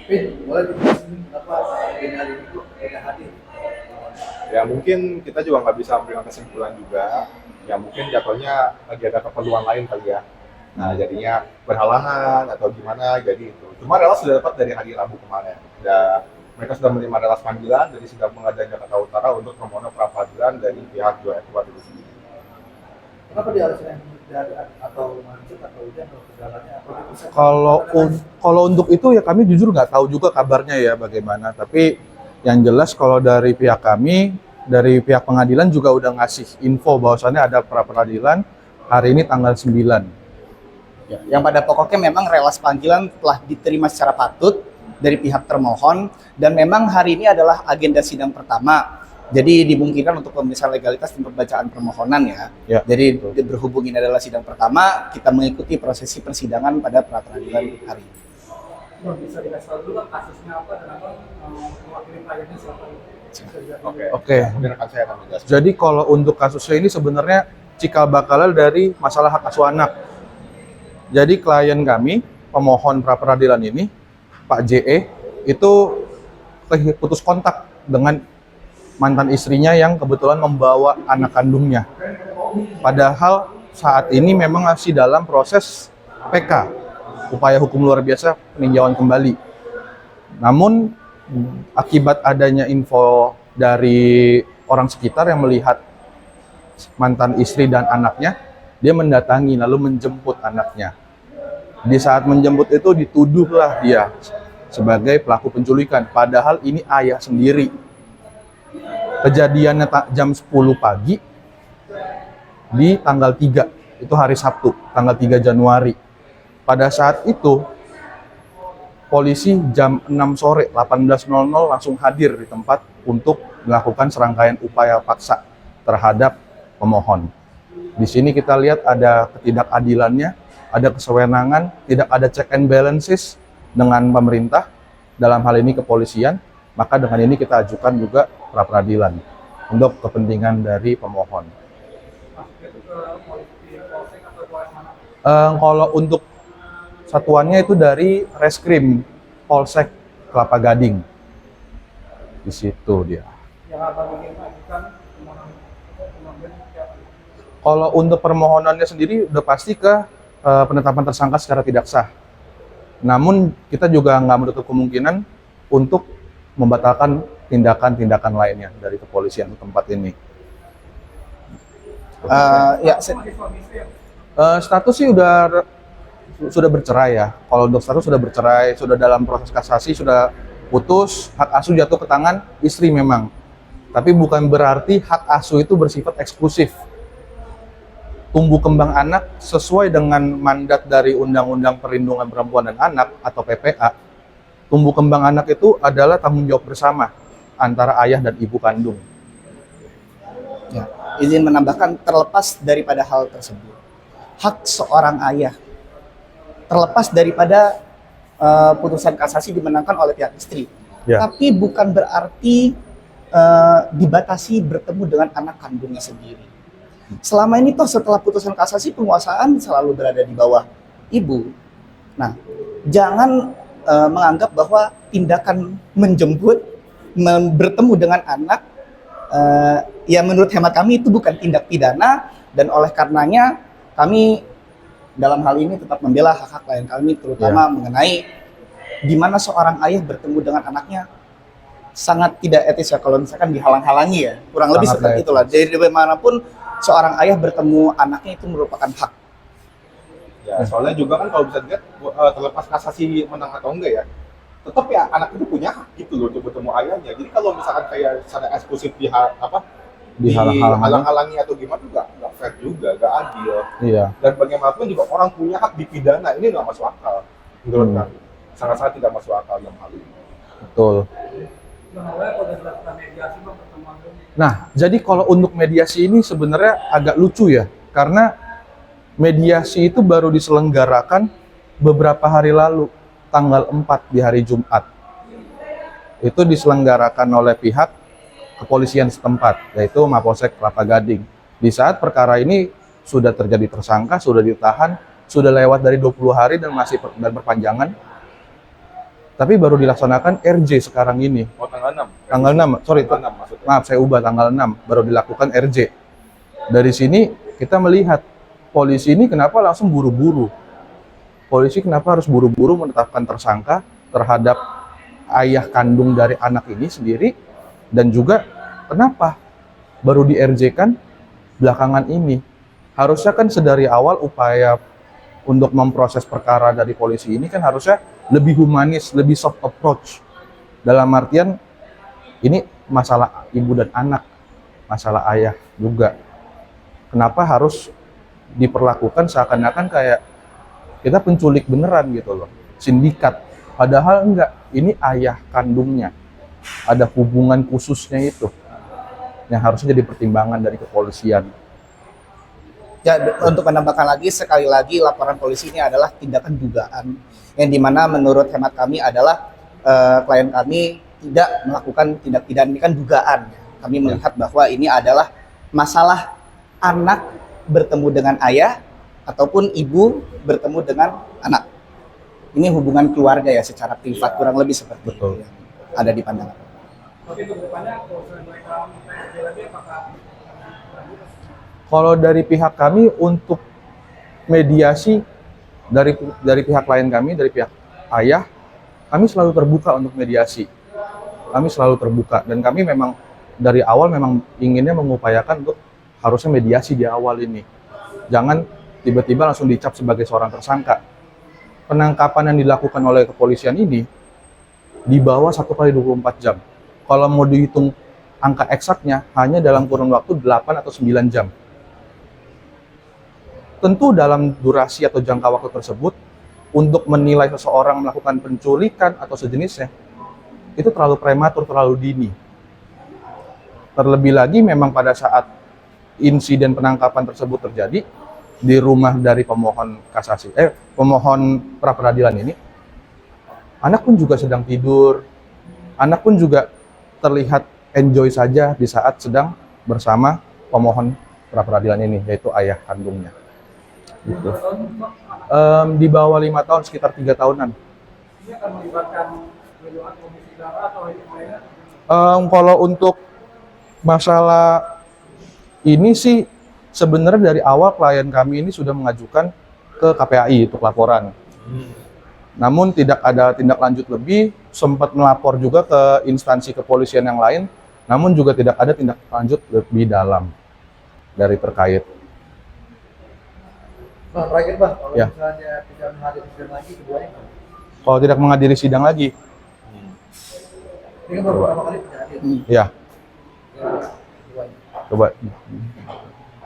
Boleh dijelasin kenapa agenda hari ini kok tidak hadir? Ya mungkin kita juga nggak bisa memberikan kesimpulan juga. Ya mungkin jatuhnya lagi ada keperluan lain kali ya. Nah jadinya berhalangan atau gimana jadi itu. Cuma relas sudah dapat dari hari Rabu kemarin. Dan mereka sudah menerima relas panggilan dari sidang pengadilan Jakarta Utara untuk permohonan pra peradilan dari pihak Joe Edward itu sendiri. Kenapa dia harus dari atau macet atau hujan atau kendalanya atau bisa? Kalau untuk itu ya kami jujur nggak tahu juga kabarnya ya bagaimana. Tapi yang jelas kalau dari pihak kami, dari pihak pengadilan juga udah ngasih info bahwasannya ada pra peradilan hari ini tanggal 9. Ya, yang pada pokoknya memang relas panggilan telah diterima secara patut dari pihak termohon dan memang hari ini adalah agenda sidang pertama. Jadi dimungkinkan untuk pemeriksaan legalitas dan pembacaan permohonan ya. Ya, Jadi betul. berhubung ini adalah sidang pertama, kita mengikuti prosesi persidangan pada pra peradilan hari ini. Bisa dikasih tahu dulu kasusnya apa dan apa mewakili kliennya siapa? Oke. Mungkin rekan saya akan menjelaskan. Jadi kalau untuk kasusnya ini sebenarnya cikal bakal dari masalah hak asuh anak. Jadi klien kami, pemohon pra peradilan ini, Pak JE, itu putus kontak dengan mantan istrinya yang kebetulan membawa anak kandungnya. Padahal saat ini memang masih dalam proses PK, upaya hukum luar biasa peninjauan kembali. Namun akibat adanya info dari orang sekitar yang melihat mantan istri dan anaknya, dia mendatangi lalu menjemput anaknya. Di saat menjemput itu dituduhlah dia sebagai pelaku penculikan, padahal ini ayah sendiri. Kejadiannya jam 10 pagi di tanggal 3, itu hari Sabtu, tanggal 3 Januari. Pada saat itu, polisi jam 6 sore, 18.00 langsung hadir di tempat untuk melakukan serangkaian upaya paksa terhadap pemohon. Di sini kita lihat ada ketidakadilannya, ada kesewenangan, tidak ada check and balances dengan pemerintah, dalam hal ini kepolisian. Maka dengan ini kita ajukan juga pra peradilan untuk kepentingan dari pemohon. Kalau untuk satuannya itu dari Reskrim Polsek Kelapa Gading. Di situ dia. Yang abang ingin ajukan permohonan siapa? Kalau untuk permohonannya sendiri udah pasti ke penetapan tersangka secara tidak sah. Namun kita juga nggak menutup kemungkinan untuk membatalkan tindakan-tindakan lainnya dari kepolisian tempat ini. Status sih sudah bercerai ya. Kalau untuk status sudah bercerai, sudah dalam proses kasasi, sudah putus, hak asuh jatuh ke tangan istri memang. Tapi bukan berarti hak asuh itu bersifat eksklusif. Tumbuh kembang anak sesuai dengan mandat dari Undang-Undang Perlindungan Perempuan dan Anak atau PPA. Tumbuh kembang anak itu adalah tanggung jawab bersama antara ayah dan ibu kandung. Ya, izin menambahkan terlepas daripada hal tersebut, hak seorang ayah terlepas daripada putusan kasasi dimenangkan oleh pihak istri, Ya. tapi bukan berarti dibatasi bertemu dengan anak kandungnya sendiri. Selama ini toh setelah putusan kasasi penguasaan selalu berada di bawah ibu. Nah, jangan menganggap bahwa tindakan menjemput, bertemu dengan anak, ya menurut hemat kami itu bukan tindak pidana, dan oleh karenanya kami dalam hal ini tetap membela hak-hak klien kami, terutama mengenai di mana seorang ayah bertemu dengan anaknya sangat tidak etis ya kalau misalkan dihalang-halangi ya, kurang lebih Sangat seperti itulah. Jadi bagaimanapun seorang ayah bertemu anaknya itu merupakan hak. Ya, soalnya juga kan kalau bisa dilihat terlepas kasasi menang atau enggak ya, tetap ya anak itu punya hak gitu loh untuk bertemu ayahnya. Jadi kalau misalkan kayak secara eksklusif dihalang-halangi atau gimana juga nggak fair juga, nggak adil. Iya. Dan bagaimanapun juga orang punya hak dipidana, ini nggak masuk akal menurut kami. Sangat-sangat tidak masuk akal dalam hal ini. Betul. Nah, jadi kalau untuk mediasi ini sebenarnya agak lucu ya, karena mediasi itu baru diselenggarakan beberapa hari lalu, tanggal 4 di hari Jumat. Itu diselenggarakan oleh pihak kepolisian setempat, yaitu Mapolsek Kelapa Gading. Di saat perkara ini sudah terjadi tersangka, sudah ditahan, sudah lewat dari 20 hari dan masih berpanjangan. Tapi baru dilaksanakan RJ sekarang ini. Oh, tanggal 6. Tanggal 6, sorry, Tanggal 6 maksudnya. maaf saya ubah, tanggal 6 baru dilakukan RJ. Dari sini kita melihat polisi ini kenapa langsung buru-buru. Polisi kenapa harus buru-buru menetapkan tersangka terhadap ayah kandung dari anak ini sendiri, dan juga kenapa baru di RJ kan belakangan ini. Harusnya kan sedari awal upaya untuk memproses perkara dari polisi ini kan harusnya lebih humanis, lebih soft approach. Dalam artian ini masalah ibu dan anak, masalah ayah juga. Kenapa harus diperlakukan seakan-akan kayak kita penculik beneran gitu loh, sindikat. Padahal enggak, ini ayah kandungnya. Ada hubungan khususnya itu yang harusnya jadi pertimbangan dari kepolisian. Ya, untuk menambahkan lagi, sekali lagi laporan polisi ini adalah tindakan dugaan yang dimana menurut hemat kami adalah klien kami tidak melakukan tindak pidana, ini kan dugaan. Kami melihat bahwa ini adalah masalah anak bertemu dengan ayah ataupun ibu bertemu dengan anak. Ini hubungan keluarga ya secara privat, kurang lebih seperti Betul. itu yang ada di pandangan. Kalau dari pihak kami untuk mediasi dari pihak klien kami, dari pihak ayah, kami selalu terbuka untuk mediasi. Kami selalu terbuka dan kami memang dari awal memang inginnya mengupayakan untuk harusnya mediasi di awal ini. Jangan tiba-tiba langsung dicap sebagai seorang tersangka. Penangkapan yang dilakukan oleh kepolisian ini di bawah 1 kali 24 jam. Kalau mau dihitung angka eksaknya hanya dalam kurun waktu 8 atau 9 jam. Tentu dalam durasi atau jangka waktu tersebut, untuk menilai seseorang melakukan penculikan atau sejenisnya, itu terlalu prematur, terlalu dini. Terlebih lagi memang pada saat insiden penangkapan tersebut terjadi, di rumah dari pemohon pra peradilan ini, anak pun juga sedang tidur, anak pun juga terlihat enjoy saja di saat sedang bersama pemohon pra peradilan ini, yaitu ayah kandungnya. Gitu. Di bawah 5 tahun, sekitar 3 tahunan. Kalau untuk masalah ini sih sebenarnya dari awal klien kami ini sudah mengajukan ke KPAI untuk laporan. Namun tidak ada tindak lanjut lebih, sempat melapor juga ke instansi kepolisian yang lain, namun juga tidak ada tindak lanjut lebih dalam dari terkait. Nah, terakhir Bah, kalau Ya. misalnya tidak menghadiri sidang lagi, keduanya apa? Kalau tidak menghadiri sidang lagi, Ini kan baru pertama kali tidak hadir. ya Keduanya. coba.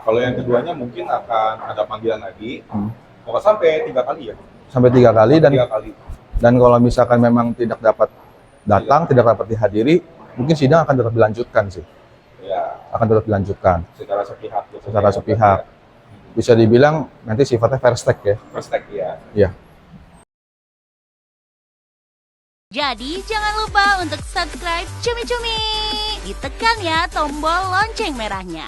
Kalau yang keduanya mungkin akan ada panggilan lagi. Kalau sampai 3 kali ya. Sampai 3 kali, 3 kali. dan kalau misalkan memang tidak dapat datang, tidak dapat dihadiri, mungkin sidang akan tetap dilanjutkan sih. Ya, Akan tetap dilanjutkan secara sepihak. gitu. secara sepihak. Bisa dibilang nanti sifatnya fair stake ya. Perstek ya. Iya. Jadi jangan lupa untuk subscribe Cumi Cumi. Ditekan ya tombol lonceng merahnya.